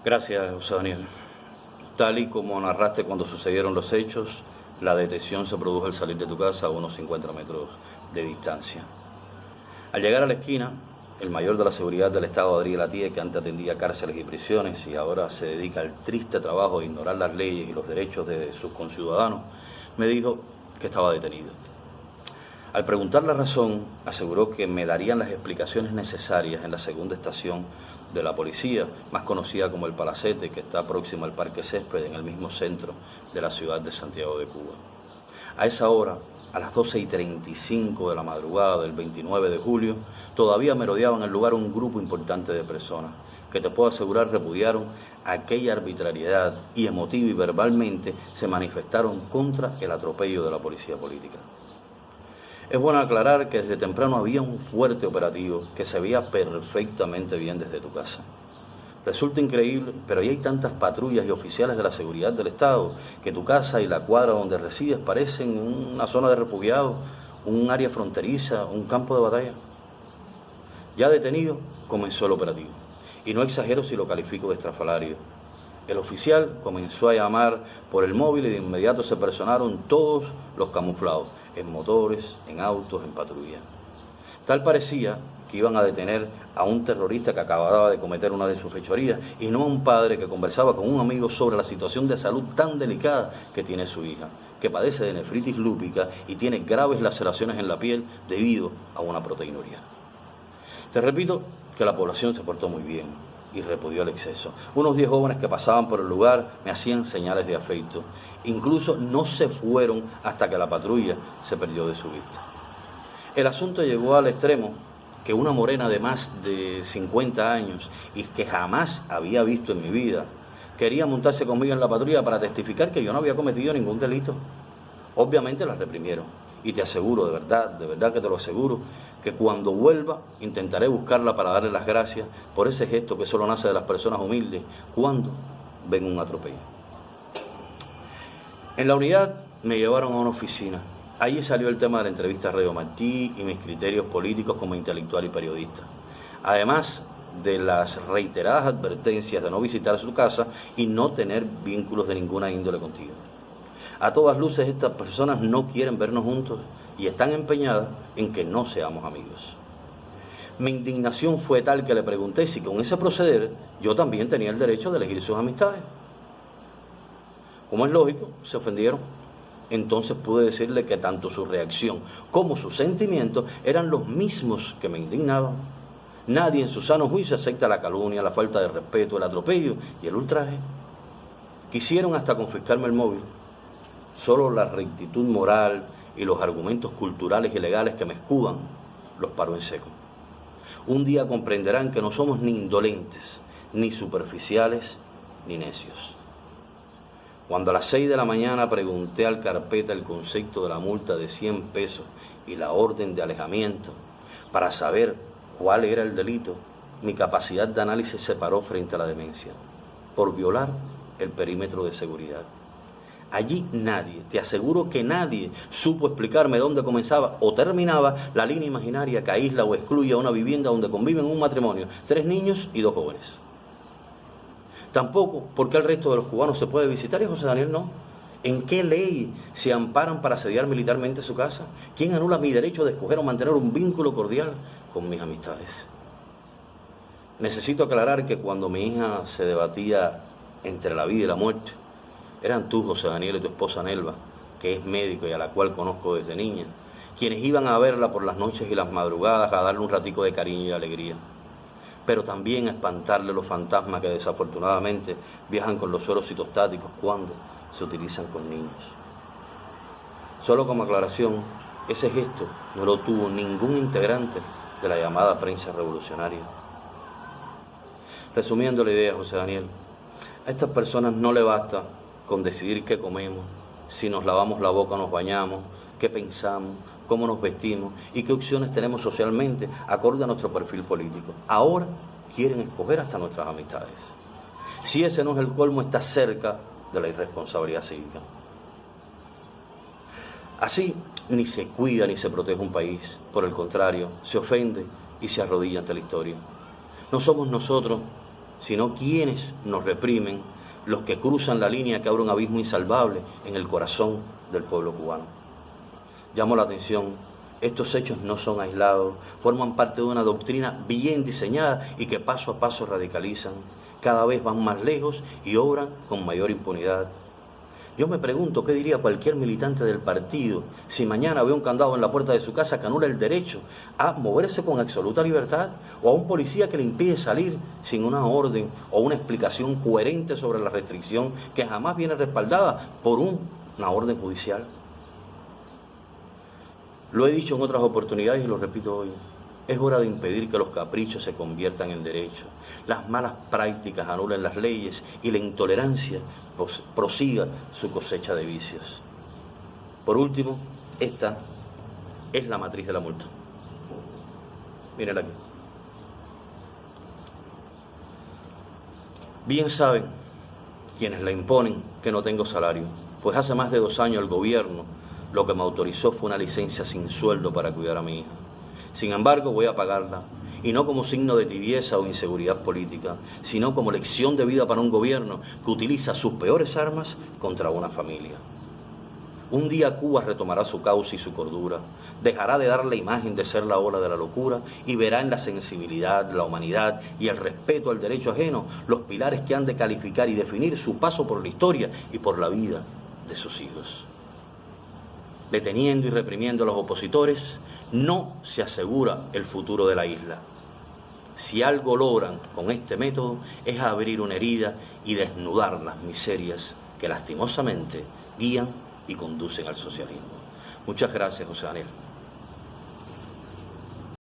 Gracias, José Daniel. Tal y como narraste cuando sucedieron los hechos, la detención se produjo al salir de tu casa a unos 50 metros de distancia. Al llegar a la esquina, el mayor de la seguridad del Estado, Adriel Atié, que antes atendía cárceles y prisiones y ahora se dedica al triste trabajo de ignorar las leyes y los derechos de sus conciudadanos, me dijo que estaba detenido. Al preguntar la razón, aseguró que me darían las explicaciones necesarias en la segunda estación de la policía, más conocida como el Palacete, que está próximo al Parque Césped, en el mismo centro de la ciudad de Santiago de Cuba. A esa hora, a las 12:35 de la madrugada del 29 de julio, todavía merodeaba en el lugar un grupo importante de personas, que te puedo asegurar repudiaron aquella arbitrariedad y emotiva y verbalmente se manifestaron contra el atropello de la policía política. Es bueno aclarar que desde temprano había un fuerte operativo que se veía perfectamente bien desde tu casa. Resulta increíble, pero ahí hay tantas patrullas y oficiales de la seguridad del Estado que tu casa y la cuadra donde resides parecen una zona de refugiados, un área fronteriza, un campo de batalla. Ya detenido, comenzó el operativo. Y no exagero si lo califico de estrafalario. El oficial comenzó a llamar por el móvil y de inmediato se personaron todos los camuflados, en motores, en autos, en patrulla. Tal parecía que iban a detener a un terrorista que acababa de cometer una de sus fechorías y no a un padre que conversaba con un amigo sobre la situación de salud tan delicada que tiene su hija, que padece de nefritis lúpica y tiene graves laceraciones en la piel debido a una proteinuria. Te repito que la población se portó muy bien y repudió el exceso. Unos 10 jóvenes que pasaban por el lugar me hacían señales de afecto. Incluso no se fueron hasta que la patrulla se perdió de su vista. El asunto llegó al extremo que una morena de más de 50 años y que jamás había visto en mi vida quería montarse conmigo en la patrulla para testificar que yo no había cometido ningún delito. Obviamente la reprimieron y te aseguro, de verdad que te lo aseguro, que cuando vuelva intentaré buscarla para darle las gracias por ese gesto que solo nace de las personas humildes cuando ven un atropello. En la unidad me llevaron a una oficina. Allí salió el tema de la entrevista a Radio Martí y mis criterios políticos como intelectual y periodista. Además de las reiteradas advertencias de no visitar su casa y no tener vínculos de ninguna índole contigo. A todas luces estas personas no quieren vernos juntos y están empeñadas en que no seamos amigos. Mi indignación fue tal que le pregunté si con ese proceder yo también tenía el derecho de elegir sus amistades. Como es lógico, se ofendieron. Entonces pude decirle que tanto su reacción como sus sentimientos eran los mismos que me indignaban. Nadie en su sano juicio acepta la calumnia, la falta de respeto, el atropello y el ultraje. Quisieron hasta confiscarme el móvil. Solo la rectitud moral y los argumentos culturales y legales que me escudan los paró en seco. Un día comprenderán que no somos ni indolentes, ni superficiales, ni necios. Cuando a las 6 de la mañana pregunté al carpeta el concepto de la multa de 100 pesos y la orden de alejamiento para saber cuál era el delito, mi capacidad de análisis se paró frente a la demencia, por violar el perímetro de seguridad. Allí nadie, te aseguro que nadie, supo explicarme dónde comenzaba o terminaba la línea imaginaria que aísla o excluye a una vivienda donde conviven un matrimonio, 3 niños y 2 jóvenes. Tampoco porque el resto de los cubanos se puede visitar y José Daniel no. ¿En qué ley se amparan para asediar militarmente su casa? ¿Quién anula mi derecho de escoger o mantener un vínculo cordial con mis amistades? Necesito aclarar que cuando mi hija se debatía entre la vida y la muerte, eran tú, José Daniel, y tu esposa Nelva, que es médico y a la cual conozco desde niña, quienes iban a verla por las noches y las madrugadas a darle un ratico de cariño y alegría, pero también a espantarle los fantasmas que desafortunadamente viajan con los sueros citostáticos cuando se utilizan con niños. Solo como aclaración, ese gesto no lo tuvo ningún integrante de la llamada prensa revolucionaria. Resumiendo la idea, José Daniel, a estas personas no le basta con decidir qué comemos, si nos lavamos la boca o nos bañamos, qué pensamos, cómo nos vestimos y qué opciones tenemos socialmente acorde a nuestro perfil político. Ahora quieren escoger hasta nuestras amistades. Si ese no es el colmo, está cerca de la irresponsabilidad cívica. Así ni se cuida ni se protege un país, por el contrario, se ofende y se arrodilla ante la historia. No somos nosotros sino quienes nos reprimen, los que cruzan la línea que abre un abismo insalvable en el corazón del pueblo cubano. Llamo la atención, estos hechos no son aislados, forman parte de una doctrina bien diseñada y que paso a paso radicalizan, cada vez van más lejos y obran con mayor impunidad. Yo me pregunto qué diría cualquier militante del partido si mañana ve un candado en la puerta de su casa que anula el derecho a moverse con absoluta libertad, o a un policía que le impide salir sin una orden o una explicación coherente sobre la restricción que jamás viene respaldada por una orden judicial. Lo he dicho en otras oportunidades y lo repito hoy. Es hora de impedir que los caprichos se conviertan en derechos, las malas prácticas anulen las leyes y la intolerancia prosiga su cosecha de vicios. Por último, esta es la matriz de la multa. Mírenla aquí. Bien saben quienes la imponen que no tengo salario, pues hace más de 2 años el gobierno lo que me autorizó fue una licencia sin sueldo para cuidar a mi hija. Sin embargo, voy a pagarla, y no como signo de tibieza o inseguridad política, sino como lección de vida para un gobierno que utiliza sus peores armas contra una familia. Un día Cuba retomará su causa y su cordura, dejará de dar la imagen de ser la ola de la locura y verá en la sensibilidad, la humanidad y el respeto al derecho ajeno los pilares que han de calificar y definir su paso por la historia y por la vida de sus hijos. Deteniendo y reprimiendo a los opositores, no se asegura el futuro de la isla. Si algo logran con este método es abrir una herida y desnudar las miserias que lastimosamente guían y conducen al socialismo. Muchas gracias, José Daniel.